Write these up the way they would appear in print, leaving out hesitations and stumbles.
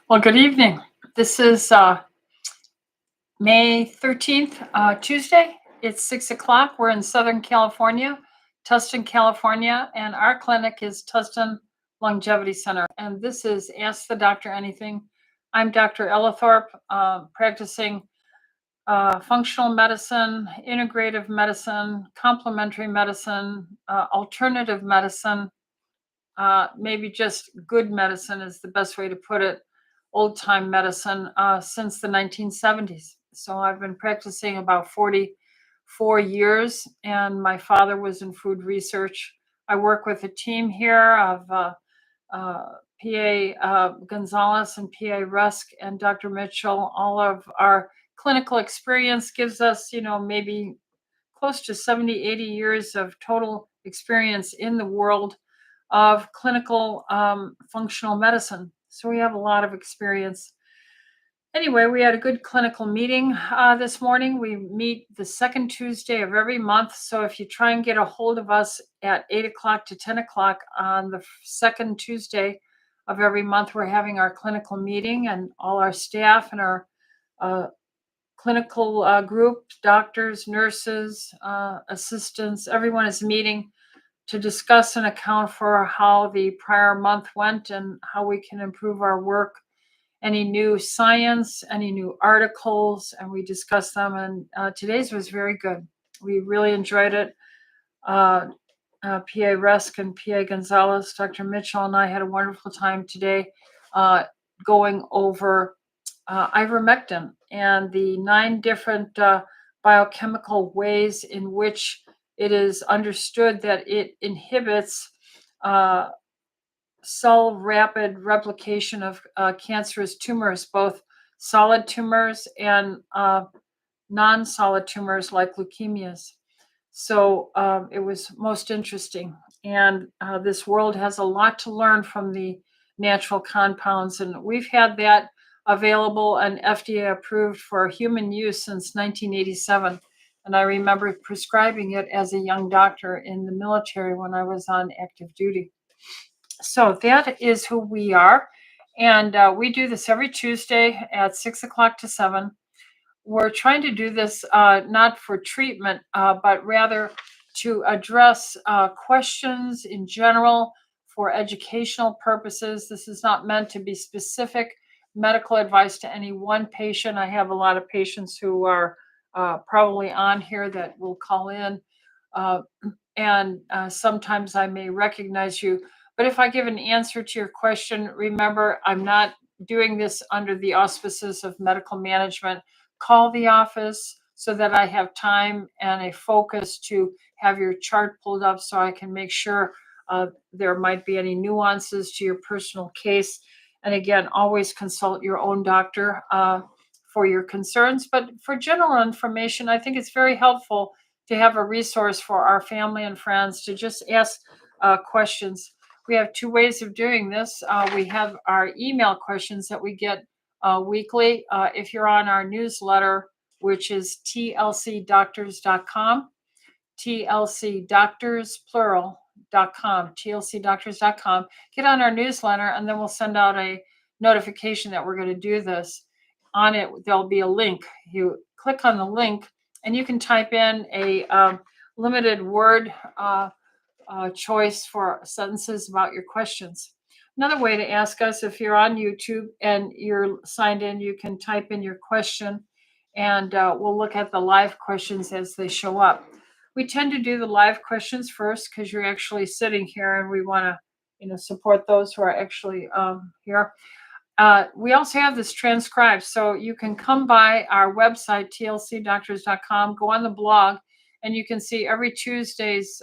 Well, good evening. This is May 13th, Tuesday. It's 6 o'clock. We're in Southern California, Tustin, California, and our clinic is Tustin Longevity Center. And this is Ask the Doctor Anything. I'm Dr. Ellithorpe, practicing functional medicine, integrative medicine, complementary medicine, alternative medicine, maybe just good medicine is the best way to put it, old time medicine, since the 1970s. So I've been practicing about 44 years, and my father was in food research. I work with a team here of PA Gonzalez and PA Rusk and Dr. Mitchell. All of our clinical experience gives us, maybe close to 70, 80 years of total experience in the world of clinical functional medicine. So we have a lot of experience. Anyway, we had a good clinical meeting this morning. We meet the second Tuesday of every month. So if you try and get a hold of us at 8 o'clock to 10 o'clock on the second Tuesday of every month, we're having our clinical meeting, and all our staff and our clinical group, doctors, nurses, assistants, everyone is meeting to discuss and account for how the prior month went and how we can improve our work, any new science, any new articles, and we discuss them. And today's was very good. We really enjoyed it. PA Rusk and PA Gonzalez, Dr. Mitchell, and I had a wonderful time today going over ivermectin and the 9 different biochemical ways in which it is understood that it inhibits cell rapid replication of cancerous tumors, both solid tumors and non-solid tumors like leukemias. So it was most interesting. And this world has a lot to learn from the natural compounds. And we've had that available and FDA approved for human use since 1987. And I remember prescribing it as a young doctor in the military when I was on active duty. So that is who we are. And we do this every Tuesday at 6 o'clock to 7. We're trying to do this not for treatment, but rather to address questions in general for educational purposes. This is not meant to be specific medical advice to any one patient. I have a lot of patients who are probably on here that will call in, and sometimes I may recognize you. But if I give an answer to your question, remember, I'm not doing this under the auspices of medical management. Call the office so that I have time and a focus to have your chart pulled up so I can make sure there might be any nuances to your personal case. And again, always consult your own doctor for your concerns. But for general information, I think it's very helpful to have a resource for our family and friends to just ask questions. We have 2 ways of doing this. We have our email questions that we get weekly. If you're on our newsletter, which is tlcdoctors.com, tlcdoctors, plural.com, tlcdoctors.com. Get on our newsletter, and then we'll send out a notification that we're going to do this. On it, there'll be a link. You click on the link, and you can type in a limited word choice for sentences about your questions. Another way to ask us, if you're on YouTube and you're signed in, you can type in your question, and we'll look at the live questions as they show up. We tend to do the live questions first because you're actually sitting here, and we want to, support those who are actually here. We also have this transcribed, so you can come by our website, tlcdoctors.com, go on the blog, and you can see every Tuesday's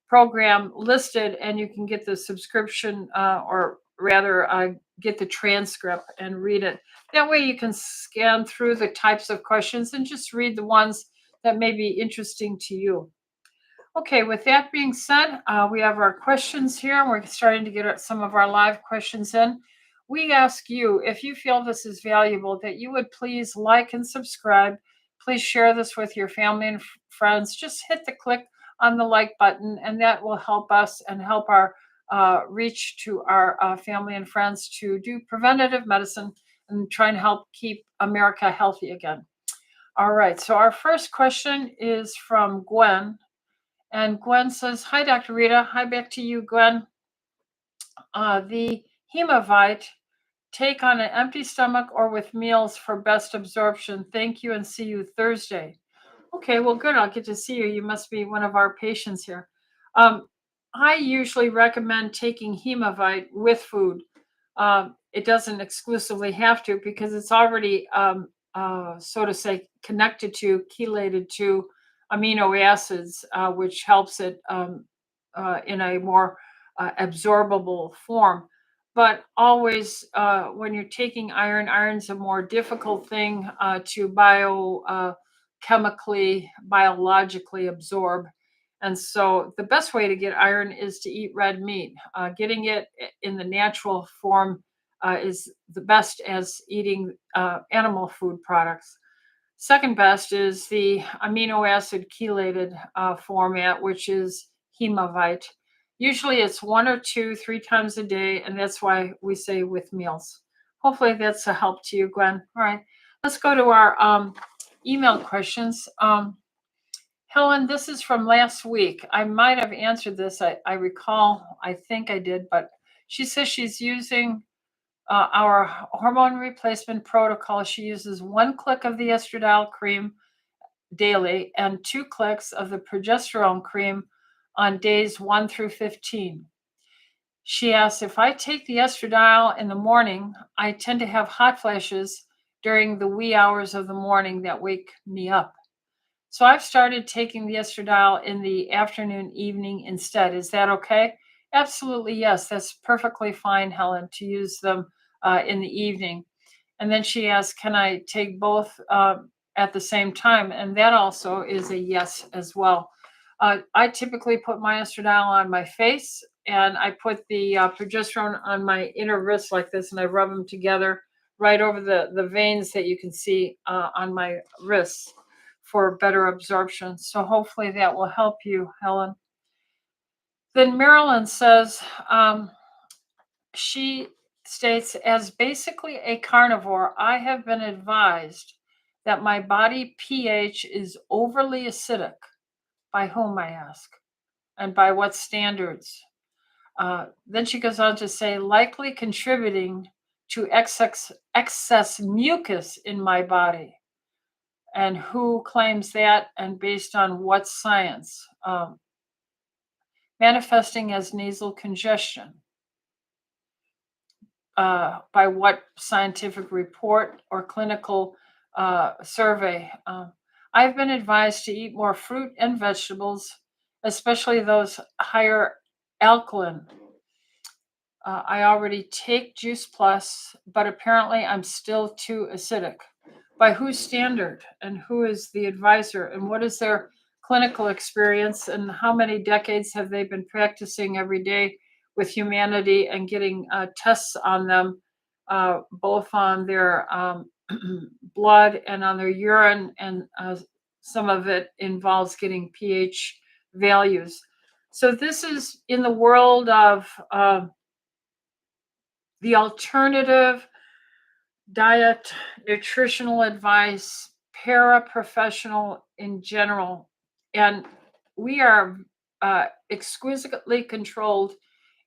program listed, and you can get the subscription or rather get the transcript and read it. That way you can scan through the types of questions and just read the ones that may be interesting to you. Okay, with that being said, we have our questions here. We're starting to get some of our live questions in. We ask you, if you feel this is valuable, that you would please like and subscribe. Please share this with your family and friends. Just hit the click on the like button, and that will help us and help our reach to our family and friends to do preventative medicine and try and help keep America healthy again. All right, so our first question is from Gwen. And Gwen says, "Hi, Dr. Rita." Hi, back to you, Gwen. The Hemavite, take on an empty stomach or with meals for best absorption. Thank you and see you Thursday. Okay, well, good. I'll get to see you. You must be one of our patients here. Um, I usually recommend taking Hemavite with food. It doesn't exclusively have to because it's already, so to say, connected to, chelated to amino acids, which helps it in a more absorbable form. But always, when you're taking iron, iron's a more difficult thing to chemically, biologically absorb. And so the best way to get iron is to eat red meat. Getting it in the natural form is the best as eating animal food products. Second best is the amino acid chelated format, which is Hemavite. Usually it's one or two, three times a day, and that's why we say with meals. Hopefully that's a help to you, Gwen. All right, let's go to our email questions. Helen, this is from last week. I might have answered this. I recall, I think I did, but she says she's using our hormone replacement protocol. She uses 1 click of the estradiol cream daily and 2 clicks of the progesterone cream on days 1 through 15. She asks, if I take the estradiol in the morning, I tend to have hot flashes during the wee hours of the morning that wake me up. So I've started taking the estradiol in the afternoon, evening instead. Is that okay? Absolutely, yes. That's perfectly fine, Helen, to use them in the evening. And then she asks, can I take both at the same time? And that also is a yes as well. I typically put my estradiol on my face and I put the progesterone on my inner wrist like this, and I rub them together right over the veins that you can see on my wrists for better absorption. So hopefully that will help you, Helen. Then Marilyn says, she states, as basically a carnivore, I have been advised that my body pH is overly acidic. By whom, I ask, and by what standards? Then she goes on to say, likely contributing to excess mucus in my body. And who claims that, and based on what science? Manifesting as nasal congestion. By what scientific report or clinical survey? I've been advised to eat more fruit and vegetables, especially those higher alkaline. I already take Juice Plus, but apparently I'm still too acidic. By whose standard, and who is the advisor, and what is their clinical experience, and how many decades have they been practicing every day with humanity and getting tests on them, both on their blood and on their urine, and some of it involves getting pH values. So this is in the world of the alternative diet, nutritional advice, paraprofessional in general. And we are exquisitely controlled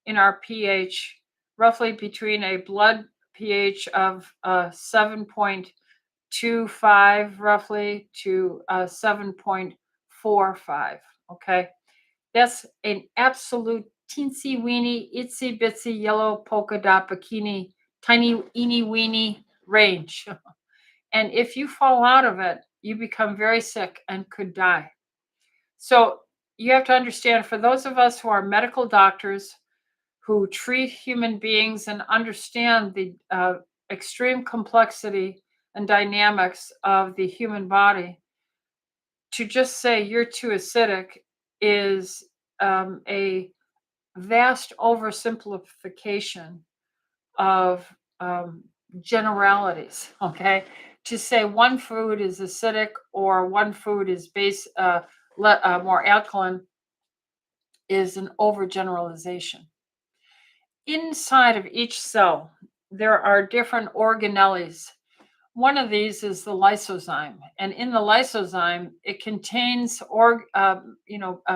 in our pH, roughly between a blood pH of 7.25 roughly to 7.45. Okay. That's an absolute teensy weeny, itsy bitsy yellow polka dot bikini, tiny eeny weeny range. And if you fall out of it, you become very sick and could die. So you have to understand, for those of us who are medical doctors who treat human beings and understand the extreme complexity and dynamics of the human body, to just say you're too acidic is a vast oversimplification of generalities. Okay, to say one food is acidic or one food is more alkaline is an overgeneralization. inside of each cell, there are different organelles. One of these is the lysozyme, and in the lysozyme, it contains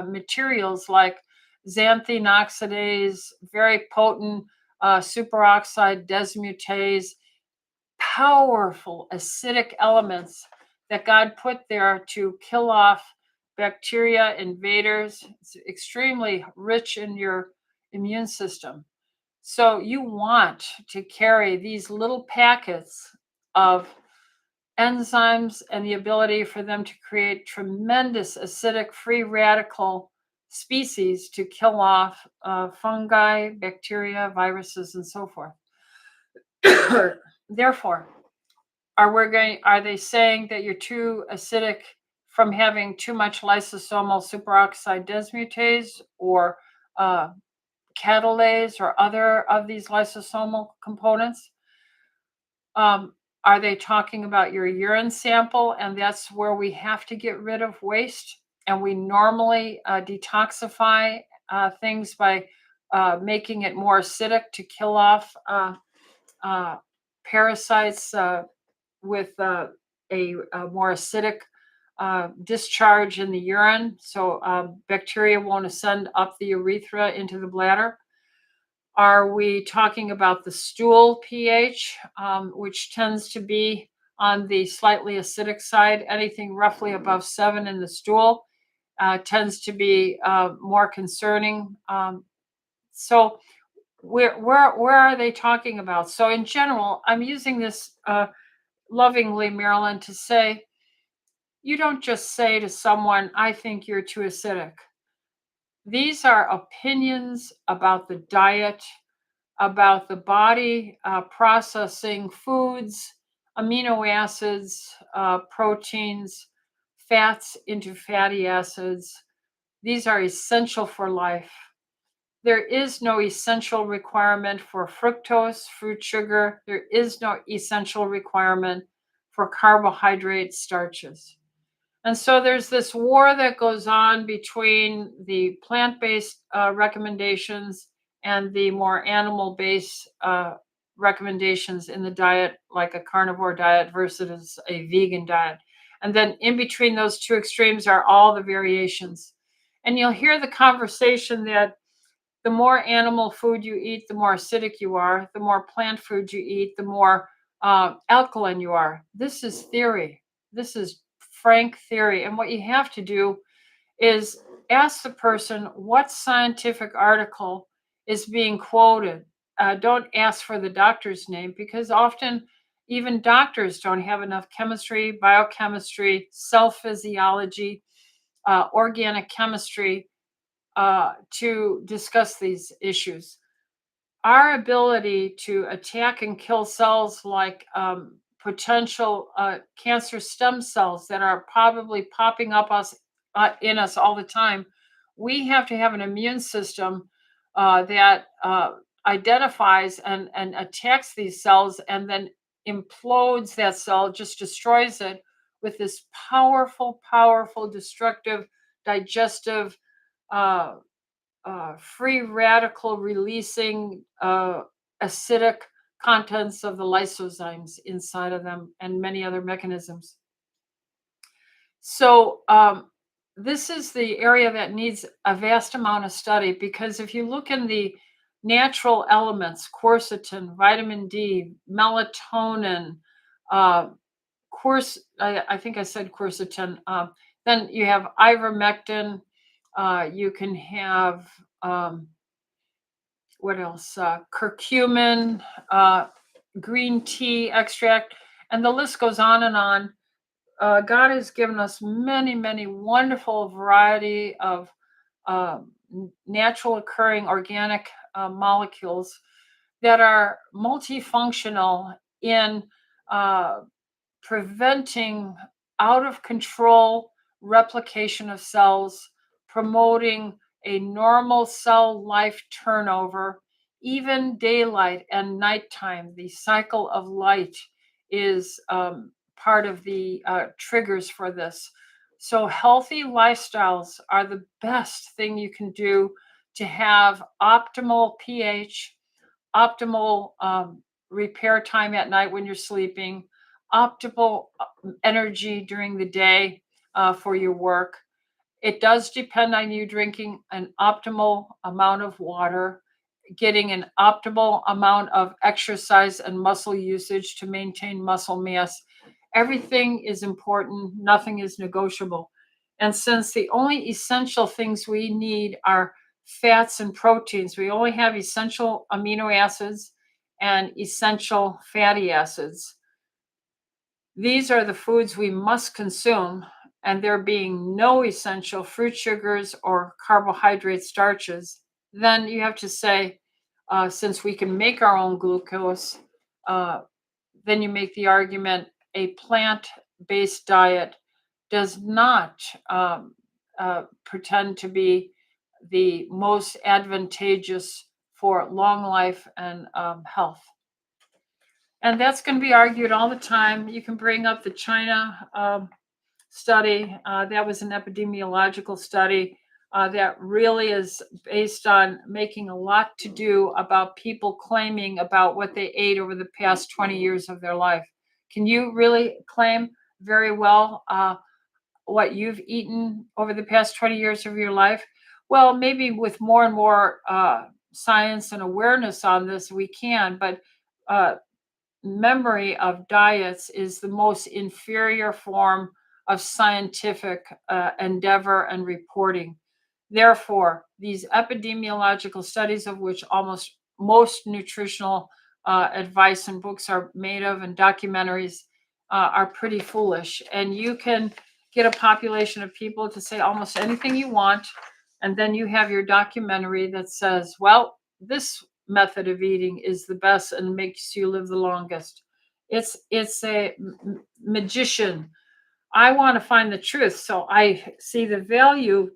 materials like xanthine oxidase, very potent superoxide dismutase, powerful acidic elements that God put there to kill off bacteria, invaders. It's extremely rich in your immune system. So you want to carry these little packets of enzymes and the ability for them to create tremendous acidic free radical species to kill off fungi, bacteria, viruses, and so forth. Therefore, are they saying that you're too acidic from having too much lysosomal superoxide dismutase or uh, catalase or other of these lysosomal components? Are they talking about your urine sample, and that's where we have to get rid of waste? And we normally detoxify things by making it more acidic to kill off uh, parasites with a more acidic discharge in the urine, so bacteria won't ascend up the urethra into the bladder. Are we talking about the stool pH, which tends to be on the slightly acidic side? Anything roughly above 7 in the stool tends to be more concerning. So where are they talking about? So in general, I'm using this lovingly, Marilyn, to say, you don't just say to someone, I think you're too acidic. These are opinions about the diet, about the body processing foods, amino acids, proteins, fats into fatty acids. These are essential for life. There is no essential requirement for fructose, fruit sugar. There is no essential requirement for carbohydrate starches. And so there's this war that goes on between the plant-based recommendations and the more animal-based recommendations in the diet, like a carnivore diet versus a vegan diet. And then in between those two extremes are all the variations. And you'll hear the conversation that the more animal food you eat, the more acidic you are. The more plant food you eat, the more alkaline you are. This is theory. This is frank theory. And what you have to do is ask the person what scientific article is being quoted. Don't ask for the doctor's name, because often even doctors don't have enough chemistry, biochemistry, cell physiology, organic chemistry to discuss these issues. Our ability to attack and kill cells like potential cancer stem cells that are probably popping up in us all the time, we have to have an immune system that identifies and attacks these cells and then implodes that cell, just destroys it with this powerful, powerful, destructive, digestive, uh, free radical releasing acidic contents of the lysozymes inside of them and many other mechanisms. So this is the area that needs a vast amount of study, because if you look in the natural elements, quercetin, vitamin D, melatonin, uh, I think I said quercetin. Then you have ivermectin. You can have what else? Curcumin, green tea extract, and the list goes on and on. God has given us many, many wonderful variety of uh, natural occurring organic molecules that are multifunctional in uh, preventing out of control replication of cells, promoting a normal cell life turnover, even daylight and nighttime. The cycle of light is part of the triggers for this. So, healthy lifestyles are the best thing you can do to have optimal pH, optimal repair time at night when you're sleeping, optimal energy during the day for your work. It does depend on you drinking an optimal amount of water, getting an optimal amount of exercise and muscle usage to maintain muscle mass. Everything is important, nothing is negotiable. And since the only essential things we need are fats and proteins, we only have essential amino acids and essential fatty acids. These are the foods we must consume, and there being no essential fruit sugars or carbohydrate starches, then you have to say, since we can make our own glucose, uh, then you make the argument a plant based diet does not pretend to be the most advantageous for long life and health. And that's going to be argued all the time. You can bring up the China study. That was an epidemiological study that really is based on making a lot to do about people claiming about what they ate over the past 20 years of their life. Can you really claim very well what you've eaten over the past 20 years of your life? Well, maybe with more and more science and awareness on this, we can, but uh, memory of diets is the most inferior form of scientific endeavor and reporting. Therefore, these epidemiological studies, of which almost most nutritional advice and books are made of, and documentaries are pretty foolish. And you can get a population of people to say almost anything you want, and then you have your documentary that says, well, this method of eating is the best and makes you live the longest. It's a magician. I want to find the truth, so I see the value